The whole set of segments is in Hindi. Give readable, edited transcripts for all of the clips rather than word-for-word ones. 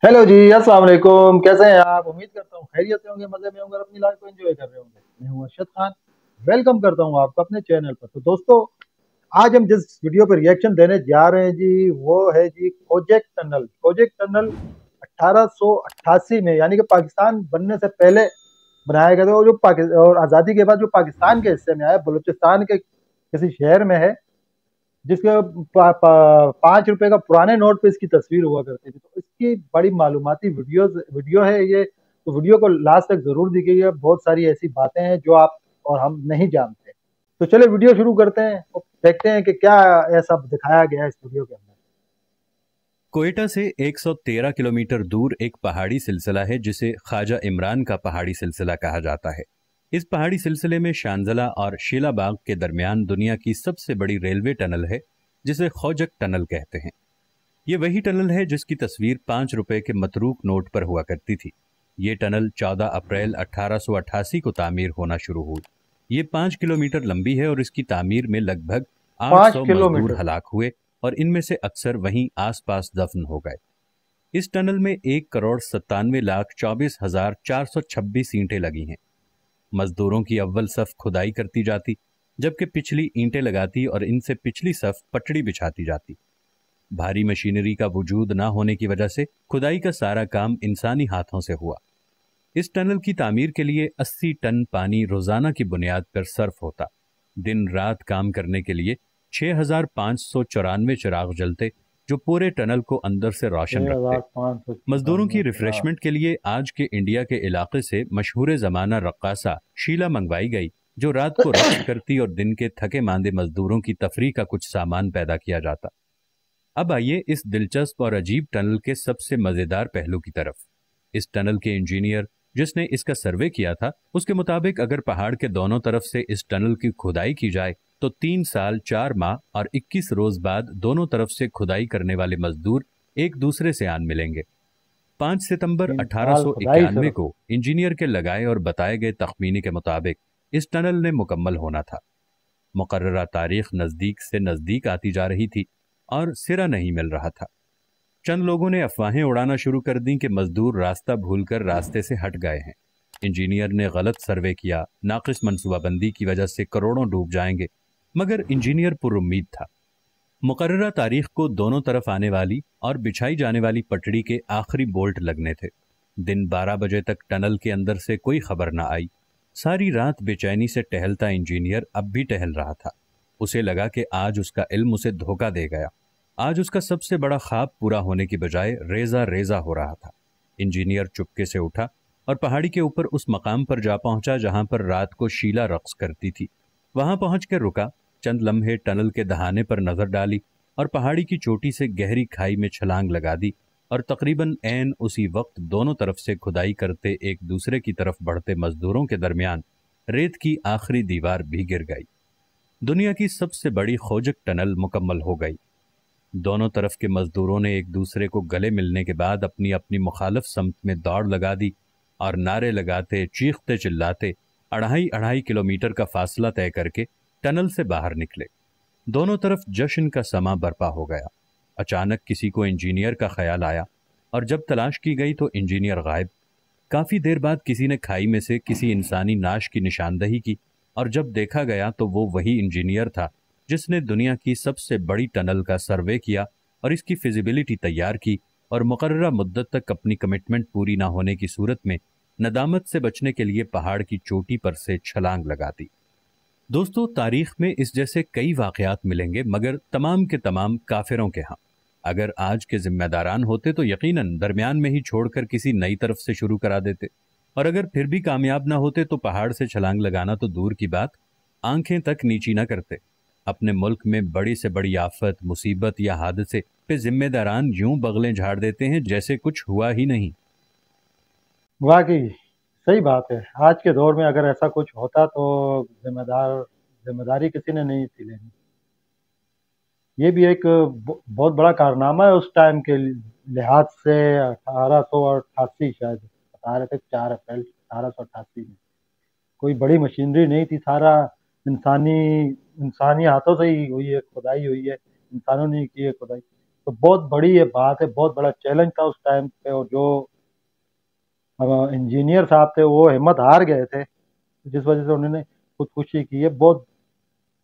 हेलो जी, अस्सलाम वालेकुम। कैसे हैं आप? उम्मीद करता हूँ खैरियत से होंगे, मजे में होंगे और अपनी लाइफ को एंजॉय कर रहे होंगे। मैं हूँ अरशद खान। वेलकम करता हूँ आपको अपने चैनल पर। तो दोस्तों, आज हम जिस वीडियो पर रिएक्शन देने जा रहे हैं जी, वो है जी खोजेक टनल। खोजेक टनल 1888 में, यानी कि पाकिस्तान बनने से पहले बनाया गया था। और जो पाकिस्तान और आज़ादी के बाद जो पाकिस्तान के हिस्से में आया, बलूचिस्तान के किसी शहर में है, जिसके 5 रुपए का पुराने नोट पे इसकी तस्वीर हुआ करती थी। तो इसकी बड़ी मालूमाती वीडियो है ये। तो वीडियो को लास्ट तक जरूर देखिएगा। बहुत सारी ऐसी बातें हैं जो आप और हम नहीं जानते। तो चले वीडियो शुरू करते हैं और देखते हैं कि क्या ऐसा दिखाया गया है इस वीडियो के अंदर। कोयटा से 113 किलोमीटर दूर एक पहाड़ी सिलसिला है जिसे ख्वाजा इमरान का पहाड़ी सिलसिला कहा जाता है। इस पहाड़ी सिलसिले में शांजला और शीलाबाग के दरमियान दुनिया की सबसे बड़ी रेलवे टनल है, जिसे खोजक टनल कहते हैं। ये वही टनल है जिसकी तस्वीर 5 रुपए के मतरूक नोट पर हुआ करती थी। ये टनल 14 अप्रैल 1888 को तामीर होना शुरू हुई। ये 5 किलोमीटर लंबी है और इसकी तामीर में लगभग 800 मजदूर 5 किलोमीटर। हलाक हुए और इनमें से अक्सर वहीं आसपास दफन हो गए। इस टनल में 1 करोड़ 97 लाख 24 हजार 426 ईंटें लगी हैं। मजदूरों की अव्वल सफ खुदाई करती जाती, जबकि पिछली ईंटें लगाती और इनसे पिछली सफ पटड़ी बिछाती जाती। भारी मशीनरी का वजूद न होने की वजह से खुदाई का सारा काम इंसानी हाथों से हुआ। इस टनल की तामीर के लिए 80 टन पानी रोजाना की बुनियाद पर सर्फ होता। दिन रात काम करने के लिए 6,594 चिराग जलते, जो पूरे टनल को अंदर से रोशन छह रखते। हजार पाँच सौ मजदूरों की चौरानवे रिफ्रेशमेंट के लिए आज के इंडिया के इलाके से मशहूर जमाना रक्कासा शीला मंगवाई गई, जो रात को रक्स करती और दिन के थके मांदे मजदूरों की तफरीह का कुछ सामान पैदा किया जाता। अब आइए इस दिलचस्प और अजीब टनल के सबसे मजेदार पहलू की तरफ। इस टनल के इंजीनियर जिसने इसका सर्वे किया था, उसके मुताबिक अगर पहाड़ के दोनों तरफ से इस टनल की खुदाई की जाए तो 3 साल 4 माह और 21 रोज बाद दोनों तरफ से खुदाई करने वाले मजदूर एक दूसरे से आन मिलेंगे। 5 सितंबर 3 साल खुदाई 1891 सिर्फ। को इंजीनियर के लगाए और बताए गए तखमीने के मुताबिक इस टनल ने मुकम्मल होना था। मुकर्ररा तारीख नजदीक से नजदीक आती जा रही थी और सिरा नहीं मिल रहा था। चंद लोगों ने अफवाहें उड़ाना शुरू कर दी कि मजदूर रास्ता भूलकर रास्ते से हट गए हैं। इंजीनियर ने गलत सर्वे किया, नाकिस मनसूबाबंदी की वजह से करोड़ों डूब जाएंगे। मगर इंजीनियर पुरुम्मीद था। मुकर्ररा तारीख को दोनों तरफ आने वाली और बिछाई जाने वाली पटड़ी के आखिरी बोल्ट लगने थे। दिन 12 बजे तक टनल के अंदर से कोई खबर न आई। सारी रात बेचैनी से टहलता इंजीनियर अब भी टहल रहा था। उसे लगा कि आज उसका इल्म उसे धोखा दे गया। आज उसका सबसे बड़ा ख्वाब पूरा होने की बजाय रेजा रेजा हो रहा था। इंजीनियर चुपके से उठा और पहाड़ी के ऊपर उस मकाम पर जा पहुंचा जहां पर रात को शीला रक्स करती थी। वहां पहुंचकर रुका, चंद लम्हे टनल के दहाने पर नजर डाली और पहाड़ी की चोटी से गहरी खाई में छलांग लगा दी। और तकरीबन ऐन उसी वक्त दोनों तरफ से खुदाई करते एक दूसरे की तरफ बढ़ते मजदूरों के दरमियान रेत की आखिरी दीवार भी गिर गई। दुनिया की सबसे बड़ी खोजक टनल मुकम्मल हो गई। दोनों तरफ के मजदूरों ने एक दूसरे को गले मिलने के बाद अपनी अपनी मुखालफ समत में दौड़ लगा दी और नारे लगाते चीखते चिल्लाते 2.5 किलोमीटर का फासला तय करके टनल से बाहर निकले। दोनों तरफ जश्न का समा बरपा हो गया। अचानक किसी को इंजीनियर का ख्याल आया और जब तलाश की गई तो इंजीनियर गायब। काफी देर बाद किसी ने खाई में से किसी इंसानी नाश की निशानदही की और जब देखा गया तो वो वही इंजीनियर था जिसने दुनिया की सबसे बड़ी टनल का सर्वे किया और इसकी फिजिबिलिटी तैयार की और मुकर्ररा मुद्दत तक अपनी कमिटमेंट पूरी ना होने की सूरत में नदामत से बचने के लिए पहाड़ की चोटी पर से छलांग लगा दी। दोस्तों, तारीख में इस जैसे कई वाकयात मिलेंगे, मगर तमाम के तमाम काफिरों के यहाँ। अगर आज के जिम्मेदारान होते तो यकीनन दरमियान में ही छोड़कर किसी नई तरफ से शुरू करा देते, और अगर फिर भी कामयाब ना होते तो पहाड़ से छलांग लगाना तो दूर की बात, आंखें तक नीची ना करते। अपने मुल्क में बड़ी से बड़ी आफत, मुसीबत या हादसे पे जिम्मेदारान यूं बगलें झाड़ देते हैं जैसे कुछ हुआ ही नहीं। वाकई सही बात है। आज के दौर में अगर ऐसा कुछ होता तो जिम्मेदारी किसी ने नहीं थी लेनी। ये भी एक बहुत बड़ा कारनामा है उस टाइम के लिहाज से। 1888 शायद बता रहे थे, 4 अप्रैल 1888 में। कोई बड़ी मशीनरी नहीं थी। सारा इंसानी इंसानी हाथों से ही हुई है खुदाई, हुई है इंसानों ने ही की है खुदाई। तो बहुत बड़ी ये बात है, बहुत बड़ा चैलेंज था उस टाइम पे। और जो इंजीनियर साहब थे वो हिम्मत हार गए थे, जिस वजह से उन्होंने खुदकुशी की है। बहुत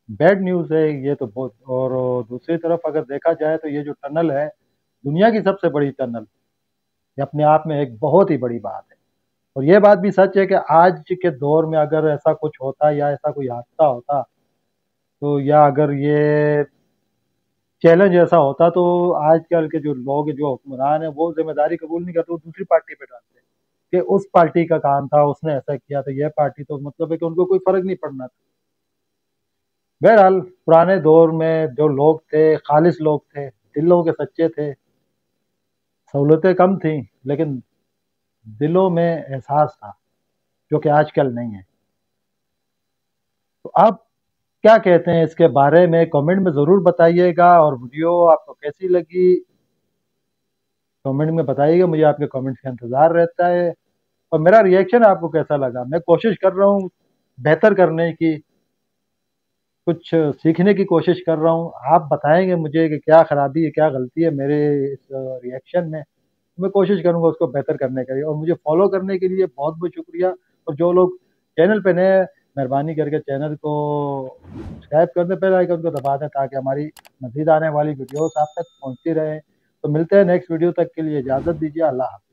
बैड न्यूज़ है ये तो बहुत। और दूसरी तरफ अगर देखा जाए तो ये जो टनल है, दुनिया की सबसे बड़ी टनल, ये अपने आप में एक बहुत ही बड़ी बात है। और ये बात भी सच है कि आज के दौर में अगर ऐसा कुछ होता या ऐसा कोई हादसा होता, तो या अगर ये चैलेंज ऐसा होता, तो आजकल के जो लोग जो हुक्मरान है वो जिम्मेदारी कबूल नहीं करते, वो दूसरी पार्टी पे डालते हैं कि उस पार्टी का काम था, उसने ऐसा किया, तो यह पार्टी तो मतलब है कि उनको कोई फर्क नहीं पड़ना था। बहरहाल पुराने दौर में जो लोग थे खालिस लोग थे, दिलों के सच्चे थे। सहूलतें कम थी लेकिन दिलों में एहसास था, जो कि आजकल नहीं है। तो आप क्या कहते हैं इसके बारे में, कमेंट में ज़रूर बताइएगा। और वीडियो आपको कैसी लगी कमेंट में बताइएगा, मुझे आपके कमेंट्स का इंतज़ार रहता है। और मेरा रिएक्शन आपको कैसा लगा, मैं कोशिश कर रहा हूँ बेहतर करने की, कुछ सीखने की कोशिश कर रहा हूँ। आप बताएंगे मुझे कि क्या खराबी है, क्या गलती है मेरे इस रिएक्शन में। मैं कोशिश करूँगा उसको बेहतर करने के लिए। और मुझे फॉलो करने के लिए बहुत बहुत शुक्रिया। और जो लोग चैनल पे नए हैं, मेहरबानी करके चैनल को सब्सक्राइब कर दें, बेल आइकन को दबा दें, ताकि हमारी मज़ीद आने वाली वीडियोस आप तक पहुंचती रहे। तो मिलते हैं नेक्स्ट वीडियो तक, के लिए इजाज़त दीजिए। अल्लाह हाफ़िज़।